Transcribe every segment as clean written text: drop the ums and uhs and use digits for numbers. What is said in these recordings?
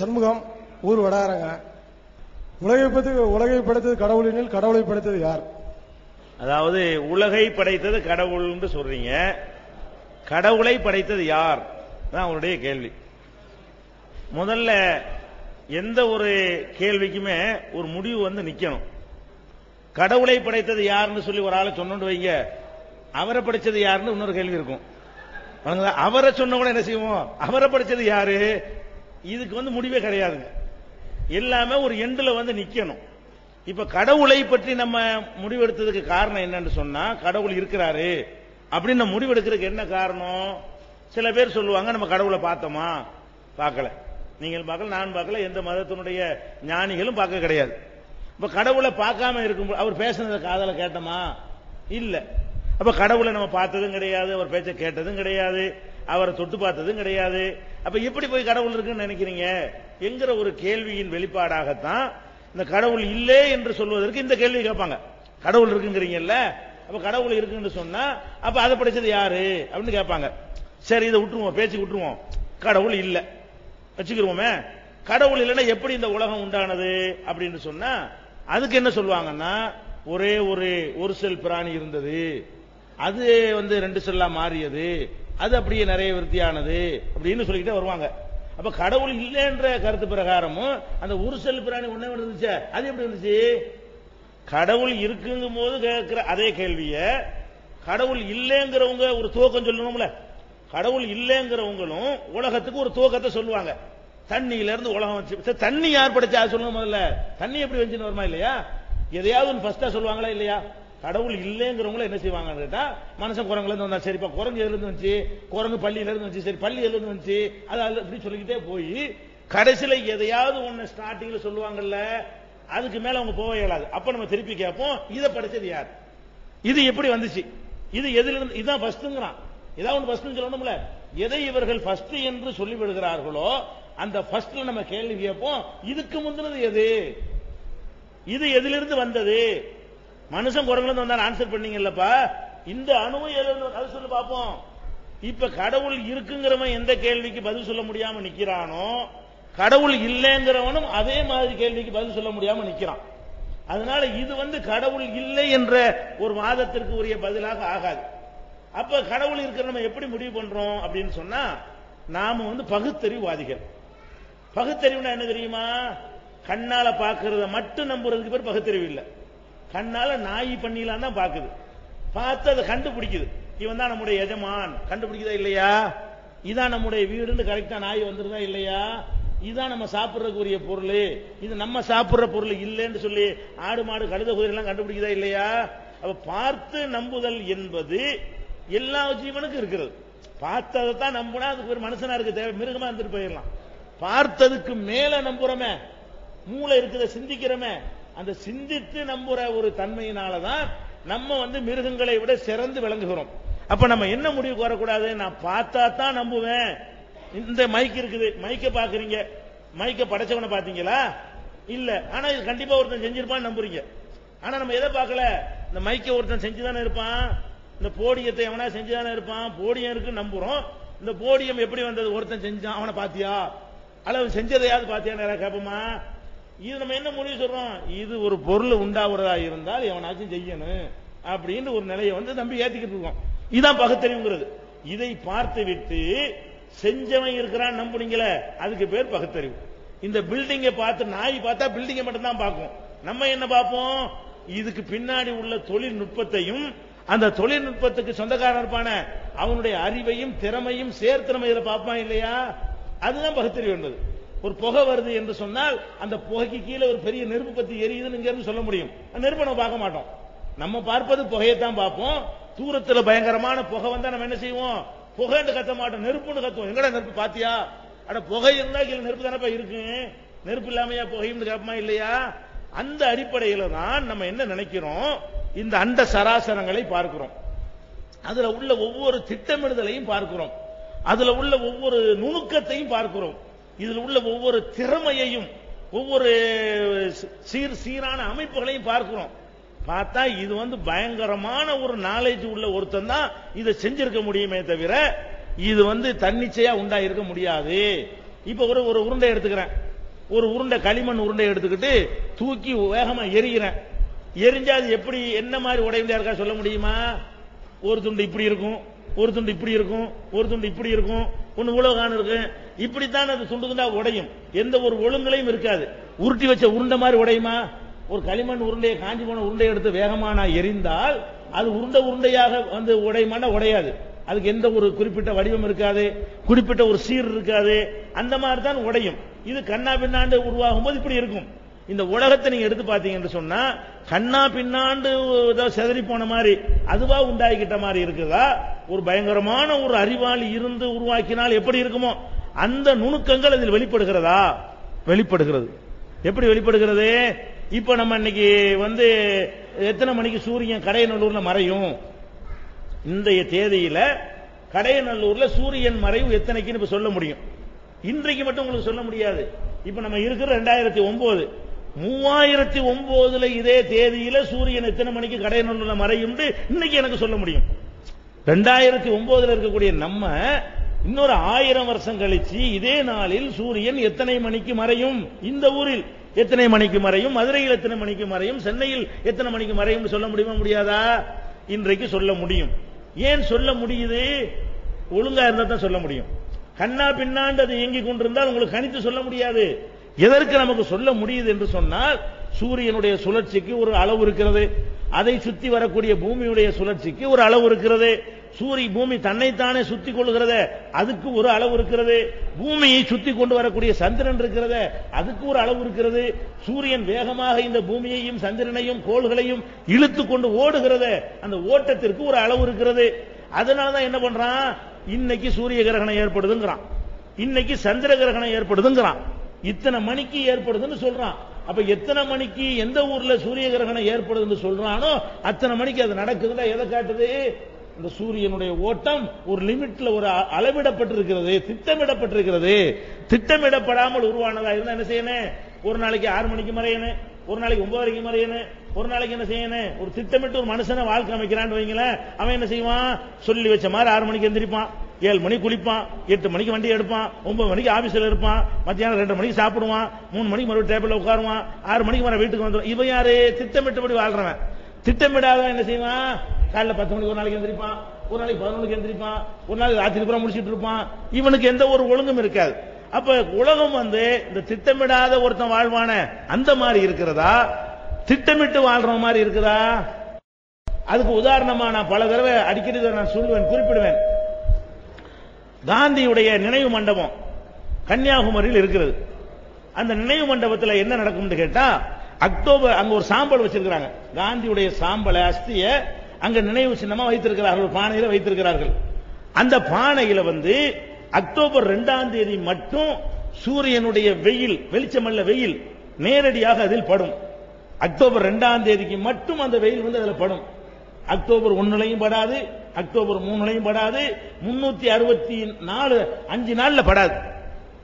சண்முகம் ஊர் வடாரங்க. உலகை படைத்தது கடவுளினில் கடவுளை படைத்தது யார்? அதாவது உலகை படைத்தது கடவுள் என்று சொல்றீங்க, கடவுளை படைத்தது யார் தான் அவருடைய கேள்வி. முதல்ல எந்த ஒரு கேள்விக்குமே ஒரு முடிவு வந்து நிக்கணும். கடவுளை படைத்தது யாருன்னு சொல்லி ஒரு ஆளை சொன்னு வைங்க, அவரை படைச்சது யாருன்னு இன்னொரு கேள்வி இருக்கும். அவரை சொன்ன கூட என்ன செய்வோம், அவரை படைச்சது யாரு, இதுக்கு வந்து முடிவே கிடையாதுங்க. எல்லாமே ஒரு எண்டுல வந்து நிக்கணும். இப்ப கடவுளை பற்றி நம்ம முடிவெடுத்ததுக்கு காரணம் என்னன்னு சொன்னா, கடவுள் இருக்கிறாரு அப்படின்னு முடிவெடுக்கிறதுக்கு என்ன காரணம்? சில பேர் சொல்லுவாங்க நம்ம கடவுளை பார்த்தோமா, பார்க்கல, நீங்கள் பார்க்கல, நான் பார்க்கல, எந்த மதத்தினுடைய ஞானிகளும் பார்க்க கிடையாது. இப்ப கடவுளை பார்க்காம இருக்கும், அவர் பேசுனதை காதல கேட்டோமா, இல்ல. அப்ப கடவுளை நம்ம பார்த்ததும் கிடையாது, அவர் பேச்ச கேட்டதும் கிடையாது, அவரை தொட்டு பார்த்ததும் கிடையாது. அப்ப எப்படி போய் கடவுள் இருக்குன்னு நினைக்கிறீங்க என்கிற ஒரு கேள்வியின் வெளிப்பாடாகத்தான் இந்த கடவுள் இல்லை என்று சொல்வதற்கு இந்த கேள்வி கேட்பாங்க. கடவுள் இருக்குங்கிறீங்கல்ல, அப்ப கடவுள் இருக்குன்னு சொன்னா அப்ப அதை படைச்சது யாரு அப்படின்னு கேட்பாங்க. சரி, இதை விட்டுருவோம், பேச்சு விட்டுருவோம், கடவுள் இல்ல வச்சுக்கிறோமே. கடவுள் இல்லைன்னா எப்படி இந்த உலகம் உண்டானது அப்படின்னு சொன்னா அதுக்கு என்ன சொல்லுவாங்கன்னா, ஒரே ஒரு செல் பிராணி இருந்தது, அது வந்து 2 செல்லா மாறியது, அது அப்படியே நிறைய விருத்தியானது அப்படின்னு சொல்லிக்கிட்டே வருவாங்க. அப்ப கடவுள் இல்லைன்ற கருத்து பிரகாரமும் அந்த ஒரு செல் பிராணி ஒண்ணே இருந்துச்சு, அது எப்படி இருந்துச்சு? கடவுள் இருக்குங்கும் போது கேட்கிற அதே கேள்விய கடவுள் இல்லைங்கிறவங்க ஒரு துவக்கம் சொல்லணும்ல. கடவுள் இல்லைங்கிறவங்களும் உலகத்துக்கு ஒரு துவக்கத்தை சொல்லுவாங்க. தண்ணியில இருந்து உலகம் வச்சு, தண்ணி யார் படைச்சா சொல்லணும் முதல்ல, தண்ணி எப்படி வந்துச்சுன்னு வருமா இல்லையா? எதையாவது ஃபர்ஸ்டா சொல்லுவாங்களா இல்லையா? கடவுள் இல்லைங்கிறவங்கள என்ன செய்வாங்கன்னு கேட்டா, மனுஷன் குரங்குல இருந்து வந்தா, சரிப்பா குரங்கு எதுல இருந்து வந்துச்சு, குரங்கு பள்ளியில இருந்து வந்துச்சு, சரி பள்ளி எதுல இருந்து வந்துச்சு, அது அப்படி சொல்லிக்கிட்டே போய் கடைசியில எதையாவது ஒண்ணு ஸ்டார்டிங்ல சொல்லுவாங்கல்ல, அதுக்கு மேல அவங்க போக இயலாது. அப்ப நம்ம திருப்பி கேட்போம், இதை படைச்சது யார், இது எப்படி வந்துச்சு, இது எதுல இருந்து, இதுதான் ஃபர்ஸ்ட்ங்கிறான். ஏதாவது ஒன்று ஃபர்ஸ்ட் சொல்லணும்ல. எதை இவர்கள் ஃபர்ஸ்ட் என்று சொல்லி விடுகிறார்களோ அந்த ஃபர்ஸ்ட்ல நம்ம கேள்வி கேட்போம், இதுக்கு முந்தினது எது, இது எதிலிருந்து வந்தது? மனுஷன் குரங்குல இருந்து வந்தா ஆன்சர் பண்ணீங்கல்லப்பா, இந்த அணுவை அது சொல்லி பார்ப்போம். இப்ப கடவுள் இருக்குங்கிறவன் எந்த கேள்விக்கு பதில் சொல்ல முடியாம நிக்கிறானோ, கடவுள் இல்லைங்கிறவனும் அதே மாதிரி கேள்விக்கு பதில் சொல்ல முடியாம நிக்கிறான். அதனால இது வந்து கடவுள் இல்லை என்ற ஒரு வாதத்திற்கு உரிய பதிலாக ஆகாது. அப்ப கடவுள் இருக்கிற நம்ம எப்படி முடிவு பண்றோம் அப்படின்னு சொன்னா, நாம வந்து பகுத்தறிவுவாதிகள். பகுத்தறிவுனா என்ன தெரியுமா? கண்ணால பாக்குறத மட்டும் நம்புறதுக்கு பேர் பகுத்தறிவு இல்ல. கண்ணால நாய் பண்ணிலாம் தான் பாக்குது, பார்த்து அதை கண்டுபிடிக்குது, இவன் தான் நம்முடைய எஜமான், கண்டுபிடிக்குதா இல்லையா? இதான் நம்முடைய வீடுன்னு கரெக்டா நாய் வந்துருதா இல்லையா? இதான் நம்ம சாப்பிடறதுக்குரிய பொருள், இது நம்ம சாப்பிடுற பொருள் இல்லைன்னு சொல்லி ஆடு மாடு கழுத குதிரை எல்லாம் கண்டுபிடிக்குதா இல்லையா? அப்ப பார்த்து நம்புதல் என்பது எல்லா ஜீவனுக்கும் இருக்கிறது. பார்த்ததை தான் நம்புனா அதுக்கு ஒரு மனுஷனா இருக்கு தேவை, மிருகமா இருந்துட்டு போயிடலாம். பார்த்ததுக்கு மேல நம்புறமே, மூளை இருக்குத சிந்திக்கிறமே, அந்த சிந்தித்து நம்புற ஒரு தன்மையினாலதான் நம்ம வந்து மிருகங்களை விட சிறந்து விளங்குகிறோம். அப்ப நம்ம என்ன முடிவுக்கு வரக்கூடாது, நான் பார்த்தா தான் நம்புவேன். இந்த மைக் இருக்குது, மைக்க பாக்குறீங்க, மைக்க படைச்சவனை பாத்தீங்களா? இல்ல. ஆனா இது கண்டிப்பா ஒருத்தன் செஞ்சிருப்பான்னு நம்புறீங்க. ஆனா நம்ம எதை பார்க்கல, இந்த மைக்க ஒருத்தன் செஞ்சுதானே இருப்பான், இந்த போடியத்தை எவனா செஞ்சுதானே இருப்பான், போடியம் இருக்கு நம்புறோம். இந்த போடியம் எப்படி வந்தது, ஒருத்தன் செஞ்சான், அவனை பாத்தியா, அளவு செஞ்சதையாவது பாத்தியா கேப்பமா? இது நம்ம என்ன முடிவு சொல்றோம், இது ஒரு பொருள் உண்டாகிறதா இருந்தால் எவனாச்சும் செய்யணும் அப்படின்னு ஒரு நிலையை வந்து நம்பி ஏத்திக்கிட்டு இருக்கோம். இதுதான் பகுத்தறிவுங்கிறது. இதை பார்த்து விட்டு செஞ்சவன் இருக்கிறான் நம்புனீங்களே, அதுக்கு பேர் பகுத்தறிவு. இந்த பில்டிங்கை பார்த்து, நாய் பார்த்தா பில்டிங்கை மட்டும் தான் பார்க்கும், நம்ம என்ன பார்ப்போம், இதுக்கு பின்னாடி உள்ள தொழில்நுட்பத்தையும் அந்த தொழில்நுட்பத்துக்கு சொந்தக்காரன் இருப்பான அவனுடைய அறிவையும் திறமையும் சேர்த்து நம்ம இதில் பார்ப்பான் இல்லையா? அதுதான் பகுத்தறிவு என்பது. ஒரு புகை வருது என்று சொன்னால் அந்த புகைக்கு கீழே ஒரு பெரிய நெருப்பு பத்தி எரியுதுன்னு இங்க இருந்து சொல்ல முடியும். நெருப்பை நம்ம பார்க்க மாட்டோம், நம்ம பார்ப்பது புகையைத்தான் பார்ப்போம். தூரத்துல பயங்கரமான புகை வந்தா நம்ம என்ன செய்வோம், புகைன்னு கத்த மாட்டோம், நெருப்புன்னு கத்துவோம். எங்கடா நெருப்பு பாத்தியா, அட புகை இருந்தா கீழே நெருப்பு தானப்பா இருக்கு, நெருப்பு இல்லாமையா புகைன்னு கேட்பமா இல்லையா? அந்த அடிப்படையில தான் நம்ம என்ன நினைக்கிறோம், இந்த அண்ட சராசரங்களை பார்க்கிறோம், அதுல உள்ள ஒவ்வொரு திட்டமிடுதலையும் பார்க்கிறோம், அதுல உள்ள ஒவ்வொரு நுணுக்கத்தையும் பார்க்கிறோம், இதுல உள்ள ஒவ்வொரு திறமையையும் ஒவ்வொரு சீரான அமைப்புகளையும் பார்க்கிறோம். பார்த்தா இது வந்து பயங்கரமான ஒரு நாலேஜ் உள்ள ஒருத்தன் தான் இதை செஞ்சிருக்க முடியுமே தவிர இது வந்து தன்னிச்சையா உண்டாயிருக்க முடியாது. இப்ப ஒரு உருண்டை எடுத்துக்கிறேன், ஒரு உருண்டை களிமண் உருண்டை எடுத்துக்கிட்டு தூக்கி வேகமா எரிகிறேன். எரிஞ்சா அது எப்படி என்ன மாதிரி உடையும் யாருக்கா சொல்ல முடியுமா? ஒரு துண்டு இப்படி இருக்கும், ஒரு துண்டு இப்படி இருக்கும், ஒரு துண்டு இப்படி இருக்கும், ஒன்னு உலகான இருக்கு. இப்படித்தான் அது துண்டு துண்டா உடையும். எந்த ஒரு ஒழுங்கலையும் இருக்காது. உருட்டி வச்ச உருண்டை மாதிரி உடையுமா? ஒரு களிமண் உருண்டையை காஞ்சி போன உருண்டையை எடுத்து வேகமா நான் எரிந்தால் அது உருண்டை உருண்டையாக வந்து உடையுமானா உடையாது. அதுக்கு எந்த ஒரு குறிப்பிட்ட வடிவம் இருக்காது, குறிப்பிட்ட ஒரு சீர் இருக்காது. அந்த மாதிரி தான் உடையும். இது கண்ணா பின்னாண்டு உருவாகும் போது இப்படி இருக்கும். இந்த உலகத்தை நீங்க எடுத்து பாத்தீங்கன்னு சொன்னா கண்ணா பின்னாண்டு செதறி போன மாதிரி அதுவா உண்டாக்கிட்ட மாதிரி இருக்குதா? ஒரு பயங்கரமான ஒரு அறிவாளி இருந்து உருவாக்கினால் எப்படி இருக்குமோ அந்த நுணுக்கங்கள் அதில் வெளிப்படுகிறதா? வெளிப்படுகிறது. எப்படி வெளிப்படுகிறது? இப்ப நம்ம இன்னைக்கு வந்து எத்தனை மணிக்கு சூரியன் கடையநல்லூர்ல மறையும்? இன்றைய தேதியில கடையநல்லூர்ல சூரியன் மறைவு எத்தனைக்குன்னு இப்ப சொல்ல முடியும். இன்றைக்கு மட்டும் உங்களுக்கு சொல்ல முடியாது. இப்ப நம்ம இருக்கிற 2009, 3009 இதே தேதியில சூரியன் எத்தனை மணிக்கு கடையநல்லூர்ல மறையும் இன்னைக்கு எனக்கு சொல்ல முடியும். 2009 இருக்கக்கூடிய நம்ம இன்னொரு 1000 வருஷம் கழிச்சு இதே நாளில் சூரியன் எத்தனை மணிக்கு மறையும், இந்த ஊரில் எத்தனை மணிக்கு மறையும், மதுரையில் எத்தனை மணிக்கு மறையும், சென்னையில் எத்தனை மணிக்கு மறையும் சொல்ல முடியுமா? முடியாதா? இன்றைக்கு சொல்ல முடியும். ஏன் சொல்ல முடியுது? ஒழுங்கா இருந்தா தான் சொல்ல முடியும். கண்ணா பின்னாண்டு அது இயங்கிக் கொண்டிருந்தால் உங்களுக்கு கணித்து சொல்ல முடியாது. எதற்கு நமக்கு சொல்ல முடியுது என்று சொன்னால் சூரியனுடைய சுழற்சிக்கு ஒரு அளவு இருக்கிறது, அதை சுத்தி வரக்கூடிய பூமியுடைய சுழற்சிக்கு ஒரு அளவு இருக்கிறது, பூமி தன்னைத்தானே சுத்தி கொள்ளுகிறது அதுக்கு ஒரு அளவு இருக்கிறது, பூமியை சுத்தி கொண்டு வரக்கூடிய சந்திரன் இருக்கிறது அதுக்கு ஒரு அளவு இருக்கிறது, சூரியன் வேகமாக இந்த பூமியையும் சந்திரனையும் கோள்களையும் இழுத்து கொண்டு ஓடுகிறது அந்த ஓட்டத்திற்கு ஒரு அளவு இருக்கிறது. அதனாலதான் என்ன பண்றான், இன்னைக்கு சூரிய கிரகணம் ஏற்படுதுங்கிறான், இன்னைக்கு சந்திர கிரகணம் ஏற்படுதுங்கிறான், இத்தனை மணிக்கு ஏற்படுதுன்னு சொல்றான். அப்ப எத்தனை மணிக்கு எந்த ஊர்ல சூரிய கிரகணம் ஏற்படுதுன்னு சொல்றானோ அத்தனை மணிக்கு அது நடக்குதுன்னா எதை காட்டுது? இந்த சூரியனுடைய ஓட்டம் ஒரு லிமிட்ல ஒரு அளவிடப்பட்டிருக்கிறது, திட்டமிடப்பட்டிருக்கிறது. திட்டமிடப்படாமல் உருவானதா இருந்தா என்ன செய்யணும்? ஒரு நாளைக்கு 6 மணிக்கு மறையணும், ஒரு நாளைக்கு 9 வரைக்கும் மறையணும், ஒரு நாளைக்கு என்ன செய்யணும்? ஒரு திட்டமிட்டு ஒரு மனுஷனை வாழ்க்கை அமைக்கிறான்னு வைங்களேன், அவன் என்ன செய்வான்? சொல்லி வச்ச மாதிரி 6 மணிக்கு எந்திரிப்பான், 7 மணிக்கு குளிப்பான், 8 மணிக்கு வண்டி எடுப்பான், 9 மணிக்கு ஆபீஸ்ல இருப்பான், மத்தியானம் 2 மணிக்கு சாப்பிடுவான், 3 மணிக்கு மறுபடியும் டேபிள்ல உட்காருவான், 6 மணிக்கு வர வீட்டுக்கு வந்துடும். இவன் யாரு? திட்டமிட்டபடி வாழ்றவன். திட்டமிடாதவன் என்ன செய்வான்? காலைல 10 மணிக்கு ஒரு நாளைக்கு எந்திரிப்பான், ஒரு நாளைக்கு 11 மணிக்கு எந்திரிப்பான், ஒரு நாளைக்கு ராத்திரி பூரா முடிச்சிட்டு இருப்பான். இவனுக்கு எந்த ஒரு ஒழுங்கும் இருக்காது. அப்ப உலகம் வந்து இந்த திட்டமிடாத ஒருத்தன் வாழ்வான அந்த மாதிரி இருக்கிறதா, திட்டமிட்டு வாழ்ற மாதிரி இருக்குதா? அதுக்கு உதாரணமா நான் பல தடவை அடிக்கடி நான் சொல்லுவேன், குறிப்பிடுவேன். காந்தியுடைய நினைவு மண்டபம் கன்னியாகுமரியில் இருக்கிறது. அந்த நினைவு மண்டபத்தில் என்ன நடக்கும் கேட்டா, அக்டோபர் அங்க ஒரு சாம்பல் வச்சிருக்கிறாங்க, காந்தியுடைய சாம்பலை அஸ்திய அங்க நினைவு சின்னமா வைத்திருக்கிறார்கள், பானையில வைத்திருக்கிறார்கள். அந்த பானையில வந்து அக்டோபர் 2ஆம் தேதி மட்டும் சூரியனுடைய வெயில், வெளிச்சமல்ல வெயில் நேரடியாக அதில் படும். அக்டோபர் 2ஆம் தேதிக்கு மட்டும் அந்த வெயில் வந்து அதில் படும். அக்டோபர் 1லையும் படாது, அக்டோபர் 3லையும் படாது, 364 5 நாள்ல படாது.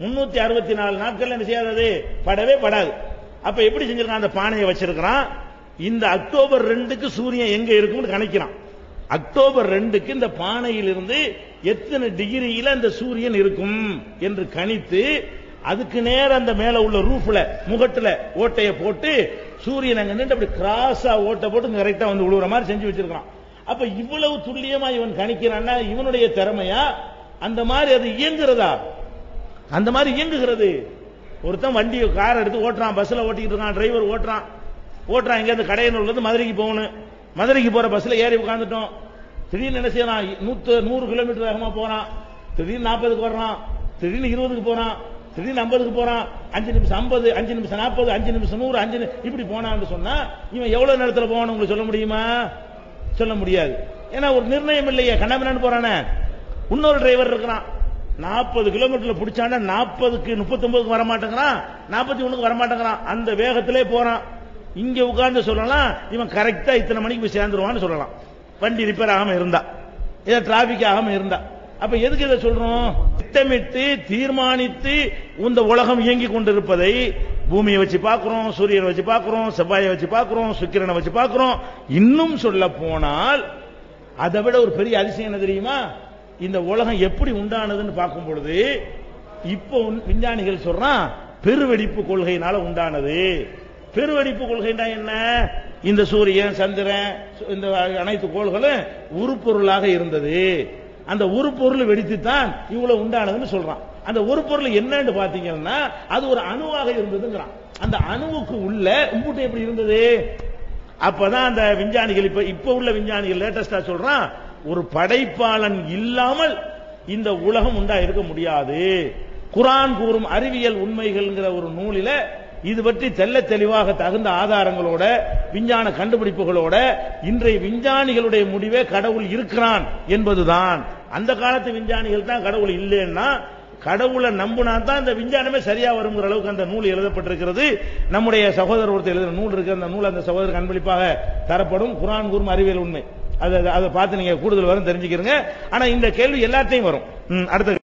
364 நாட்கள் என்ன செய்யாது, படவே படாது. அப்ப எப்படி செஞ்சிருக்கான்? அந்த பானையை வச்சிருக்கிறான். இந்த அக்டோபர் 2க்கு சூரியன் எங்க இருக்கும்னு கணக்கிறான். அக்டோபர் 2க்கு இந்த பானையில் இருந்து எத்தனை டிகிரியில அந்த சூரியன் இருக்கும் என்று கணித்து அதுக்கு நேரம் அந்த மேல உள்ள ரூஃப்ல முகட்டுல ஓட்டையை போட்டு சூரியன் அங்க நின்று அப்படி கிராஸா ஓட்டை போட்டு கரெக்டா வந்து விழுவுற மாதிரி செஞ்சு வச்சிருக்கான். அப்ப இவ்வளவு துல்லியமா இவன் கணிக்கிறான்னா இவனுடைய திறமையா? அந்த மாதிரி அது இயங்குறதா? அந்த மாதிரி இயங்குகிறது. ஒருத்தன் வண்டி கார் எடுத்து ஓட்டுறான், பஸ்ல ஓட்டிட்டு இருக்கான், டிரைவர் ஓட்டுறான், இங்க இருந்து கடையனூர்ல மதுரைக்கு போகணும். மதுரைக்கு போற பஸ்ல ஏறி உட்கார்ந்துட்டோம். திடீர்னு என்ன செய்யறான்? 100 கிலோமீட்டர் வேகமா போறான், திடீர்னு 40க்கு வர்றான், திடீர்னு 20க்கு போறான், திடீர்னு 50க்கு போறான், 5 நிமிஷம் 50, 5 நிமிஷம் 40, 5 நிமிஷம் 100, 5 இப்படி போனான்னு சொன்னா இவன் எவ்வளவு நேரத்தில் போகணும் உங்களுக்கு சொல்ல முடியுமா? சொல்ல முடியாது. ஏன்னா ஒரு நிர்ணயம் இல்லையே, கண்ணாபின்னு போறானே. இன்னொரு டிரைவர் இருக்கிறான், 40 கிலோமீட்டர்ல பிடிச்சாண்டா 40க்கு 39க்கு வர மாட்டேங்கிறான், 41க்கு வர மாட்டேங்கிறான், அந்த வேகத்திலே போறான். இங்க உட்கார்ந்து சொல்லலாம் இவன் கரெக்டா இத்தனை மணிக்கு போய் சேர்ந்துருவான்னு சொல்லலாம், வண்டி ரிப்பேர் ஆகாம இருந்தா, ஏதோ டிராபிக் ஆகாம இருந்தா. அப்ப எதுக்கு இதை சொல்றோம்? திட்டமிட்டு தீர்மானித்து இந்த உலகம் இயங்கி கொண்டிருப்பதை பூமியை வச்சு பார்க்கிறோம், சூரியனை வச்சு பார்க்கிறோம், செவ்வாயை வச்சு பார்க்கிறோம், சுக்கிரனை வச்சு பார்க்கிறோம். இன்னும் சொல்ல போனால் அதை விட ஒரு பெரிய அதிசயம் என்ன தெரியுமா? இந்த உலகம் எப்படி உண்டானதுன்னு பார்க்கும் பொழுது இப்போ விஞ்ஞானிகள் சொல்றான் பெருவெடிப்பு கொள்கையினால உண்டானது. பெருவெடிப்பு கொள்கைனா என்ன? இந்த சூரியன், சந்திரன், இந்த அனைத்து கோள்களும் உருப்பொருளாக இருந்தது. அந்த உருப்பொருள் வெடித்துத்தான் இவ்வளவு உண்டானதுன்னு சொல்றான். அந்த உருப்பொருள் என்னன்னு பாத்தீங்கன்னா அது ஒரு அணுவாக இருந்ததுங்கிறான். அந்த அணுவுக்கு உள்ள உம்புட்டு எப்படி இருந்தது? அப்பதான் அந்த விஞ்ஞானிகள் இப்ப உள்ள விஞ்ஞானிகள் லேட்டஸ்டா சொல்றான், ஒரு படைப்பாளன் இல்லாமல் இந்த உலகம் உண்டா இருக்க முடியாது. குர்ஆன் கூறும் அறிவியல் உண்மைகள்ங்கிற ஒரு நூலில இது பற்றி தெல்ல தெளிவாக தகுந்த ஆதாரங்களோட விஞ்ஞான கண்டுபிடிப்புகளோட இன்றைய விஞ்ஞானிகளுடைய முடிவே கடவுள் இருக்கிறான் என்பதுதான். அந்த காலத்து விஞ்ஞானிகள் தான் கடவுள் இல்லைன்னா கடவுளை நம்பினா தான் இந்த விஞ்ஞானமே சரியா வருங்கிற அளவுக்கு அந்த நூல் எழுதப்பட்டிருக்கிறது. நம்முடைய சகோதரர் ஒருத்தர் எழுதின நூல் இருக்கு. அந்த நூல் அந்த சகோதரருக்கு அன்பளிப்பாக தரப்படும். குர்ஆன் கூறும் அறிவியல் உண்மை. அதை பார்த்து நீங்க கூடுதல் வரும் தெரிஞ்சுக்கிறீங்க. ஆனா இந்த கேள்வி எல்லாத்தையும் வரும். அடுத்த